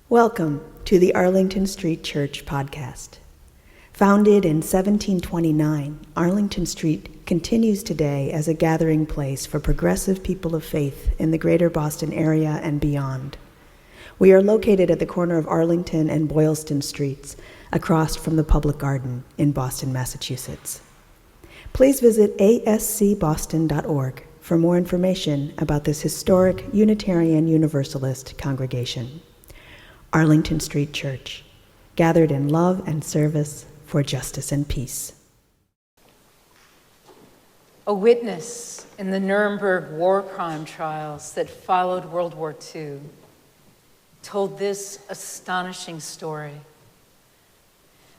Welcome to the Arlington Street Church podcast. Founded in 1729, Arlington Street continues today as a gathering place for progressive people of faith in the greater Boston area and beyond. We are located at the corner of Arlington and Boylston Streets, across from the Public Garden in Boston, Massachusetts. Please visit ascboston.org for more information about this historic Unitarian Universalist congregation. Arlington Street Church, gathered in love and service for justice and peace. A witness in the Nuremberg war crime trials that followed World War II told this astonishing story.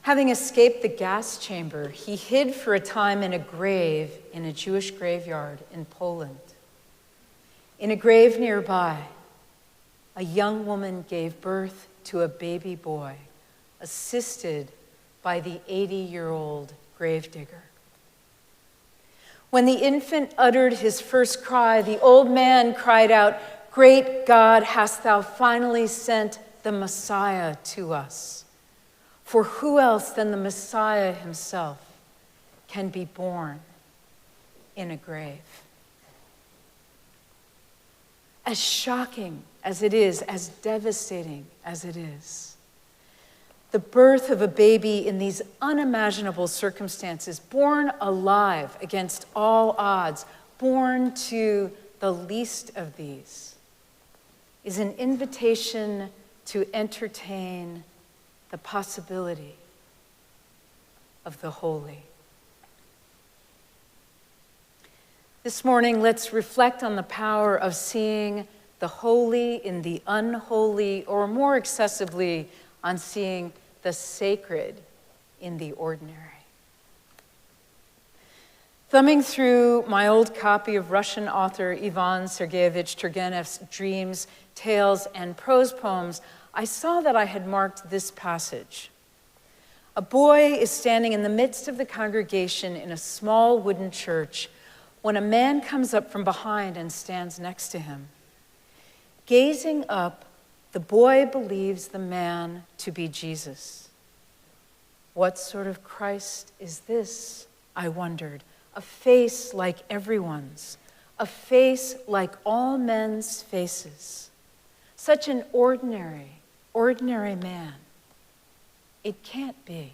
Having escaped the gas chamber, he hid for a time in a grave in a Jewish graveyard in Poland. In a grave nearby, a young woman gave birth to a baby boy, assisted by the 80-year-old gravedigger. When the infant uttered his first cry, the old man cried out, "Great God, hast thou finally sent the Messiah to us? For who else than the Messiah himself can be born in a grave?" As shocking as it is, as devastating as it is, the birth of a baby in these unimaginable circumstances, born alive against all odds, born to the least of these, is an invitation to entertain the possibility of the holy. This morning, let's reflect on the power of seeing the holy in the unholy, or more excessively, on seeing the sacred in the ordinary. Thumbing through my old copy of Russian author Ivan Sergeyevich Turgenev's Dreams, Tales, and Prose Poems, I saw that I had marked this passage. A boy is standing in the midst of the congregation in a small wooden church when a man comes up from behind and stands next to him. Gazing up, the boy believes the man to be Jesus. What sort of Christ is this, I wondered? A face like everyone's, a face like all men's faces. Such an ordinary man. It can't be.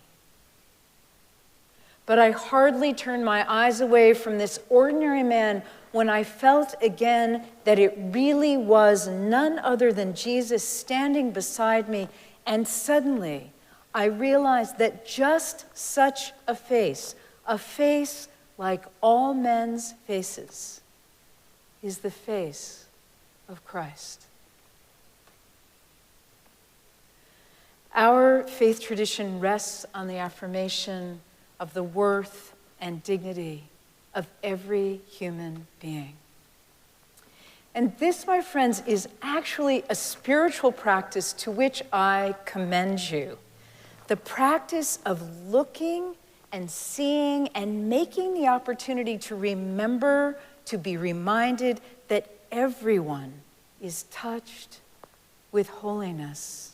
But I hardly turned my eyes away from this ordinary man when I felt again that it really was none other than Jesus standing beside me, and suddenly I realized that just such a face like all men's faces, is the face of Christ. Our faith tradition rests on the affirmation of the worth and dignity of every human being. And this, my friends, is actually a spiritual practice to which I commend you. The practice of looking and seeing and making the opportunity to remember, to be reminded that everyone is touched with holiness.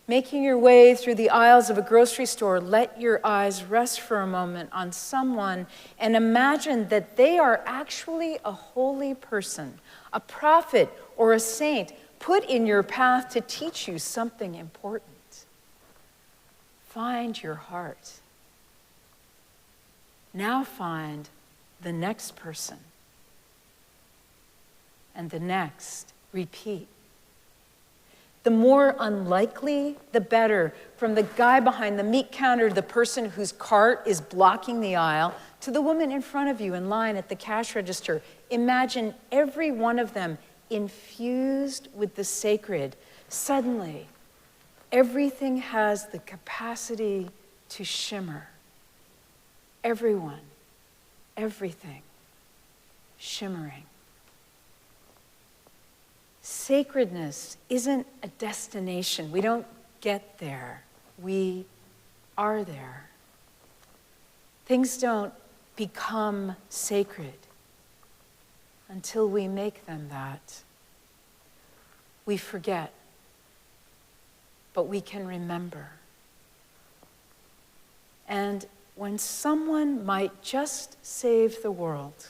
Making your way through the aisles of a grocery store, let your eyes rest for a moment on someone and imagine that they are actually a holy person, a prophet or a saint put in your path to teach you something important. Find your heart. Now find the next person. And the next. Repeat. The more unlikely, the better. From the guy behind the meat counter, to the person whose cart is blocking the aisle, to the woman in front of you in line at the cash register. Imagine every one of them infused with the sacred. Suddenly, everything has the capacity to shimmer. Everyone, everything, shimmering. Sacredness isn't a destination. We don't get there. We are there. Things don't become sacred until we make them that. We forget but we can remember. And when someone might just save the world,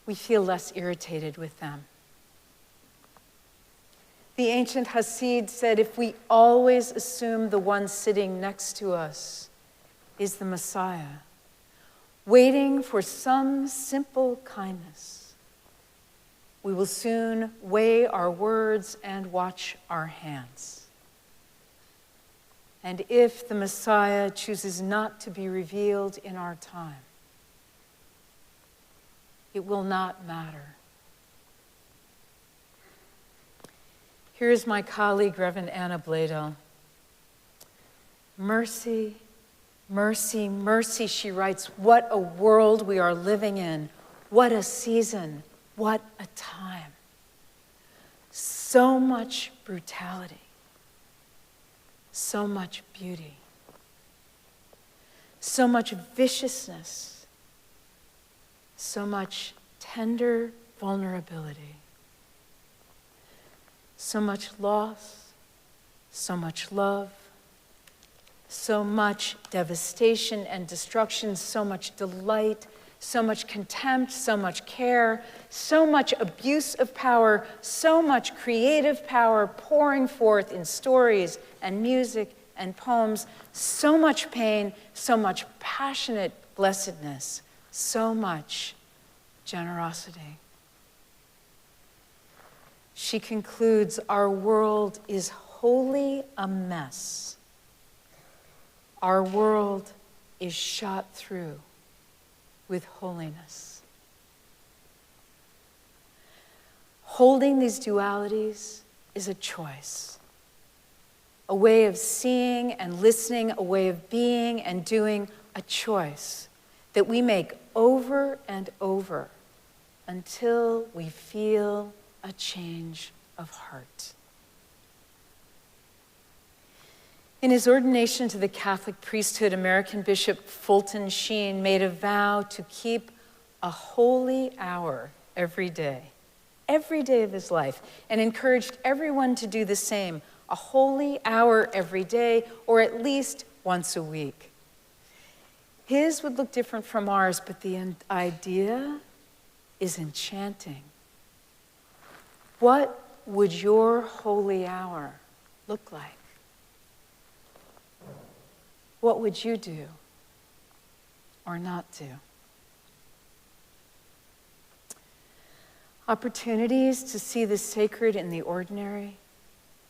we feel less irritated with them. The ancient Hasid said, if we always assume the one sitting next to us is the Messiah, waiting for some simple kindness, we will soon weigh our words and watch our hands. And if the Messiah chooses not to be revealed in our time, it will not matter. Here's my colleague, Reverend Anna Bladel. Mercy, mercy, mercy, she writes. What a world we are living in. What a season. What a time. So much brutality. So much beauty. So much viciousness. So much tender vulnerability. So much loss, so much love, so much devastation and destruction, so much delight, so much contempt, so much care, so much abuse of power, so much creative power pouring forth in stories and music and poems, so much pain, so much passionate blessedness, so much generosity. She concludes, our world is wholly a mess. Our world is shot through with holiness. Holding these dualities is a choice, a way of seeing and listening, a way of being and doing, a choice that we make over and over until we feel a change of heart. In his ordination to the Catholic priesthood, American Bishop Fulton Sheen made a vow to keep a holy hour every day of his life, and encouraged everyone to do the same, a holy hour every day, or at least once a week. His would look different from ours, but the idea is enchanting. What would your holy hour look like? What would you do or not do? Opportunities to see the sacred in the ordinary,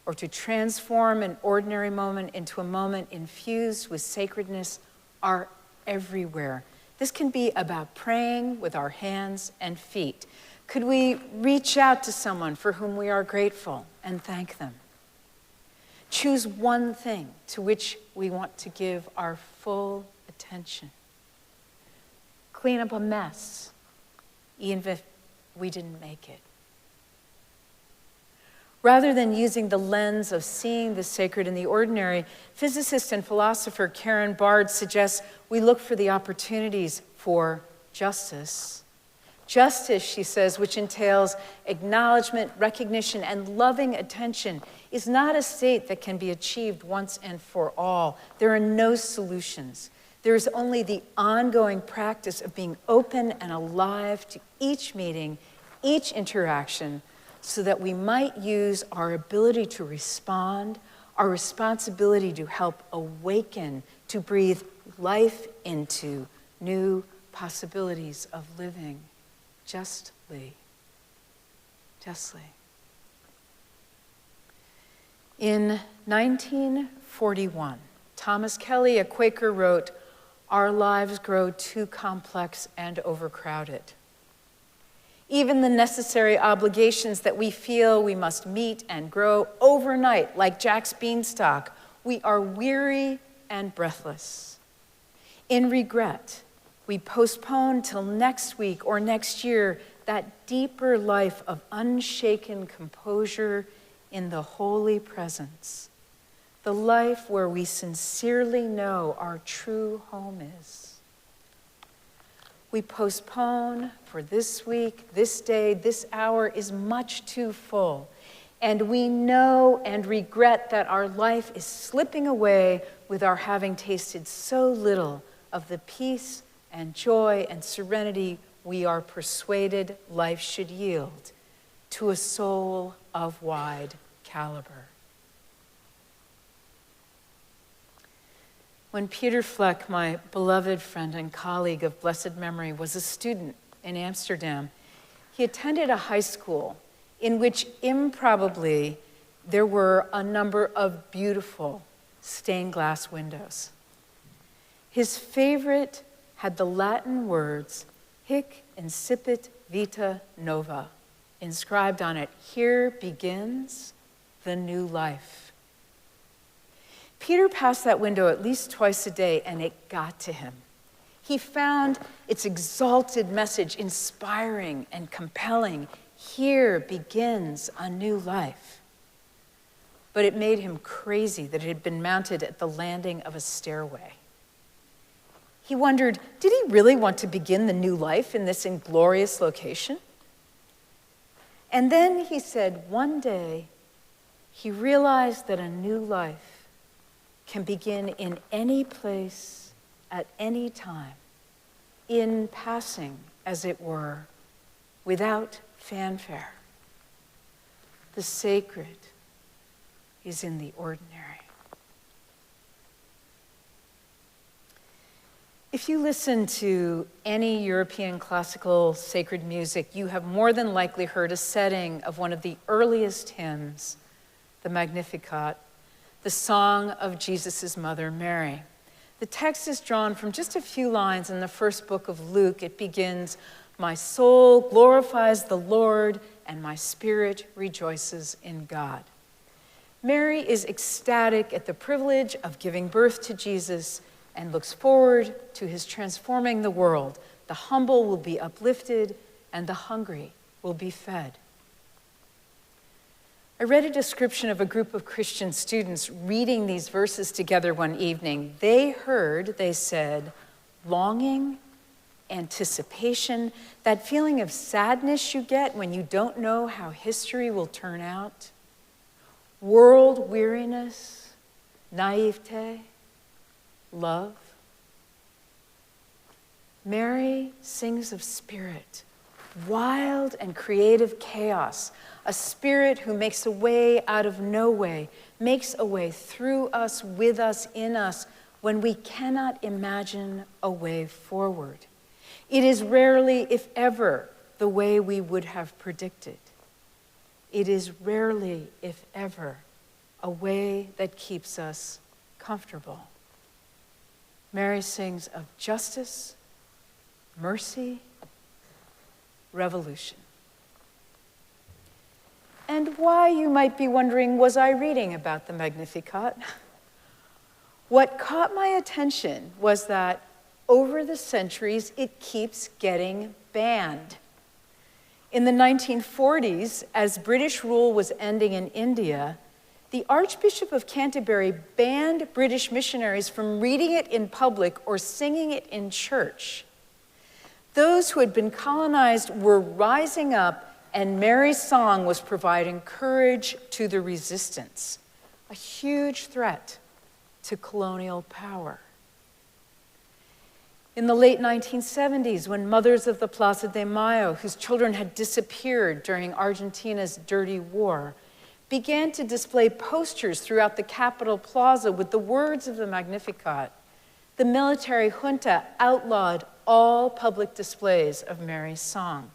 or to transform an ordinary moment into a moment infused with sacredness, are everywhere. This can be about praying with our hands and feet. Could we reach out to someone for whom we are grateful and thank them? Choose one thing to which we want to give our full attention. Clean up a mess, even if we didn't make it. Rather than using the lens of seeing the sacred in the ordinary, physicist and philosopher Karen Bard suggests we look for the opportunities for justice. Justice, she says, which entails acknowledgement, recognition, and loving attention, is not a state that can be achieved once and for all. There are no solutions. There is only the ongoing practice of being open and alive to each meeting, each interaction, so that we might use our ability to respond, our responsibility to help awaken, to breathe life into new possibilities of living justly. In 1941, Thomas Kelly, a Quaker, wrote, "Our lives grow too complex and overcrowded. Even the necessary obligations that we feel we must meet and grow overnight, like Jack's beanstalk, we are weary and breathless. In regret, we postpone till next week or next year that deeper life of unshaken composure in the holy presence, the life where we sincerely know our true home is. We postpone for this week, this day, this hour is much too full. And we know and regret that our life is slipping away with our having tasted so little of the peace and joy and serenity we are persuaded life should yield to a soul of wide caliber. When Peter Fleck, my beloved friend and colleague of blessed memory, was a student in Amsterdam, he attended a high school in which improbably there were a number of beautiful stained glass windows. His favorite had the Latin words, Hic incipit vita nova, inscribed on it, here begins the new life. Peter passed that window at least twice a day, and it got to him. He found its exalted message inspiring and compelling. Here begins a new life. But it made him crazy that it had been mounted at the landing of a stairway. He wondered, did he really want to begin the new life in this inglorious location? And then he said, one day, he realized that a new life can begin in any place, at any time, in passing, as it were, without fanfare. The sacred is in the ordinary. If you listen to any European classical sacred music, you have more than likely heard a setting of one of the earliest hymns, the Magnificat, the song of Jesus' mother, Mary. The text is drawn from just a few lines in the first book of Luke. It begins, "My soul glorifies the Lord, and my spirit rejoices in God." Mary is ecstatic at the privilege of giving birth to Jesus and looks forward to his transforming the world. The humble will be uplifted, and the hungry will be fed. I read a description of a group of Christian students reading these verses together one evening. They said, longing, anticipation, that feeling of sadness you get when you don't know how history will turn out, world weariness, naivete, love. Mary sings of spirit, wild and creative chaos, a spirit who makes a way out of no way, makes a way through us, with us, in us, when we cannot imagine a way forward. It is rarely, if ever, the way we would have predicted. It is rarely, if ever, a way that keeps us comfortable. Mary sings of justice, mercy, revolution. And why, you might be wondering, was I reading about the Magnificat? What caught my attention was that over the centuries, it keeps getting banned. In the 1940s, as British rule was ending in India, the Archbishop of Canterbury banned British missionaries from reading it in public or singing it in church. Those who had been colonized were rising up, and Mary's song was providing courage to the resistance, a huge threat to colonial power. In the late 1970s, when mothers of the Plaza de Mayo, whose children had disappeared during Argentina's dirty war, began to display posters throughout the Capitol Plaza with the words of the Magnificat, the military junta outlawed all public displays of Mary's song.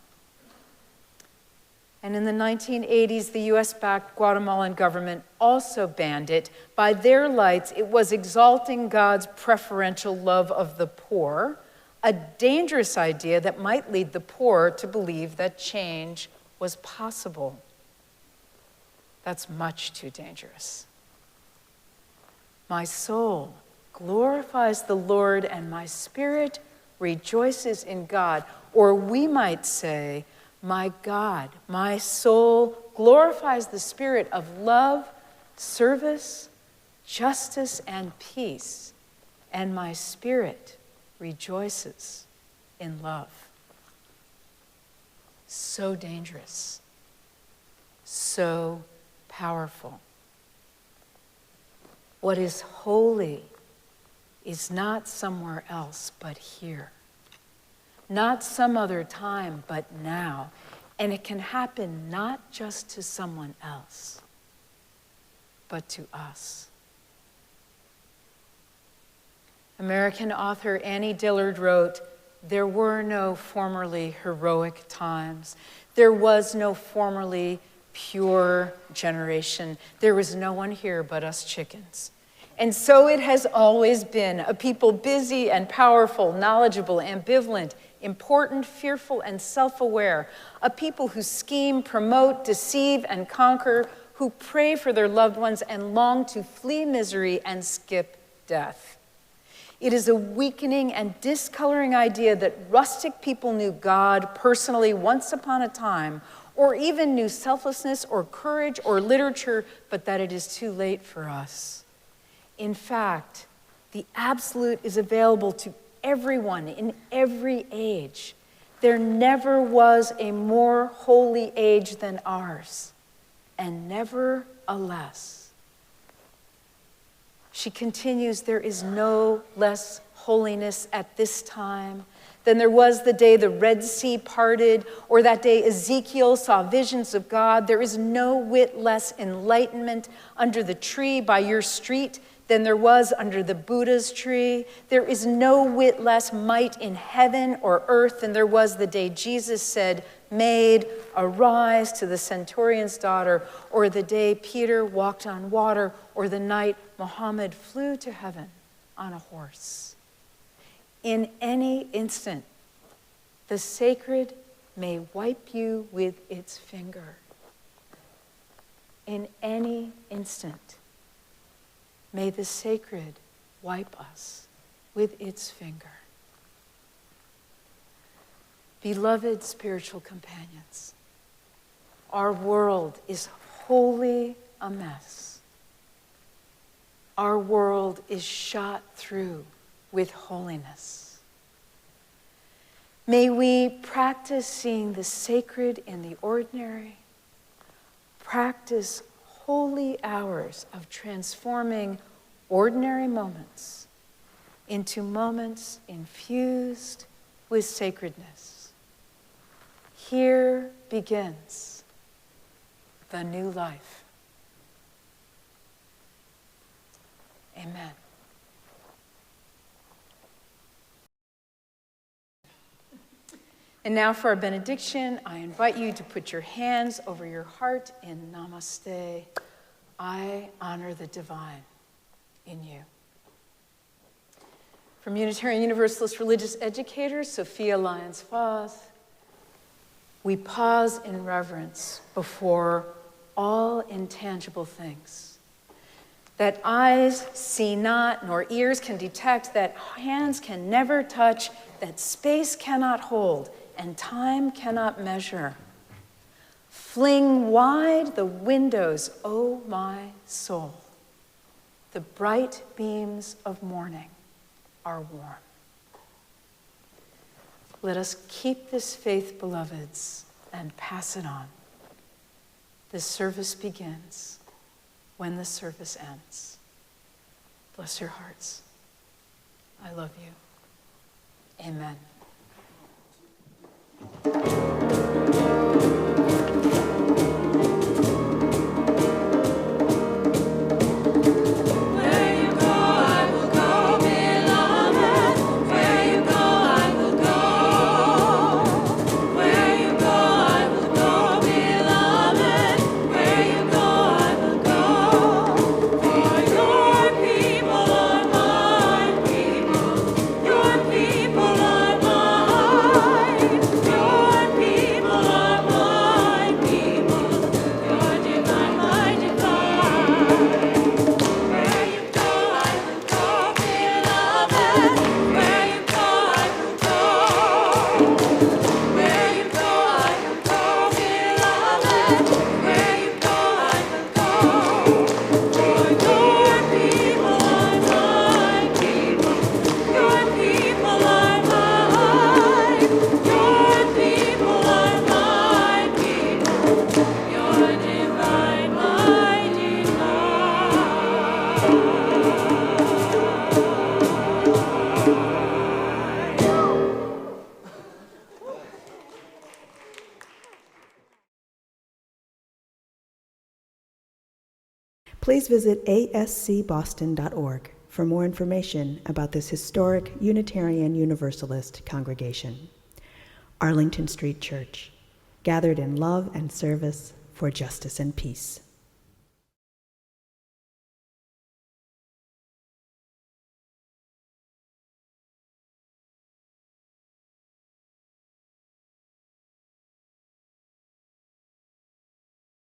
And in the 1980s, the US-backed Guatemalan government also banned it. By their lights, it was exalting God's preferential love of the poor, a dangerous idea that might lead the poor to believe that change was possible. That's much too dangerous. My soul glorifies the Lord, and my spirit rejoices in God. Or we might say, my God, my soul glorifies the spirit of love, service, justice, and peace, and my spirit rejoices in love. So dangerous, so powerful. What is holy is not somewhere else but here. Not some other time, but now. And it can happen not just to someone else, but to us. American author Annie Dillard wrote, "There were no formerly heroic times. There was no formerly pure generation. There was no one here but us chickens. And so it has always been, a people busy and powerful, knowledgeable, ambivalent, important, fearful, and self-aware, a people who scheme, promote, deceive, and conquer, who pray for their loved ones and long to flee misery and skip death. It is a weakening and discoloring idea that rustic people knew God personally once upon a time, or even knew selflessness or courage or literature, but that it is too late for us. In fact, the absolute is available to everyone in every age. There never was a more holy age than ours, and never a less." She continues, "There is no less holiness at this time than there was the day the Red Sea parted, or that day Ezekiel saw visions of God. There is no whit less enlightenment under the tree by your street than there was under the Buddha's tree. There is no whit less might in heaven or earth than there was the day Jesus said, 'Maid, arise,' to the centurion's daughter, or the day Peter walked on water, or the night Muhammad flew to heaven on a horse. In any instant, the sacred may wipe you with its finger. In any instant, may the sacred wipe us with its finger." Beloved spiritual companions, our world is wholly a mess. Our world is shot through with holiness. May we practice seeing the sacred in the ordinary, practice holy hours of transforming ordinary moments into moments infused with sacredness. Here begins the new life. Amen. And now for our benediction, I invite you to put your hands over your heart in Namaste. I honor the divine in you. From Unitarian Universalist religious educator Sophia Lyons-Foth, we pause in reverence before all intangible things that eyes see not, nor ears can detect, that hands can never touch, that space cannot hold, and time cannot measure. Fling wide the windows, O my soul. The bright beams of morning are warm. Let us keep this faith, beloveds, and pass it on. The service begins when the service ends. Bless your hearts. I love you. Amen. Your people Please visit ascboston.org for more information about this historic Unitarian Universalist congregation. Arlington Street Church, gathered in love and service for justice and peace.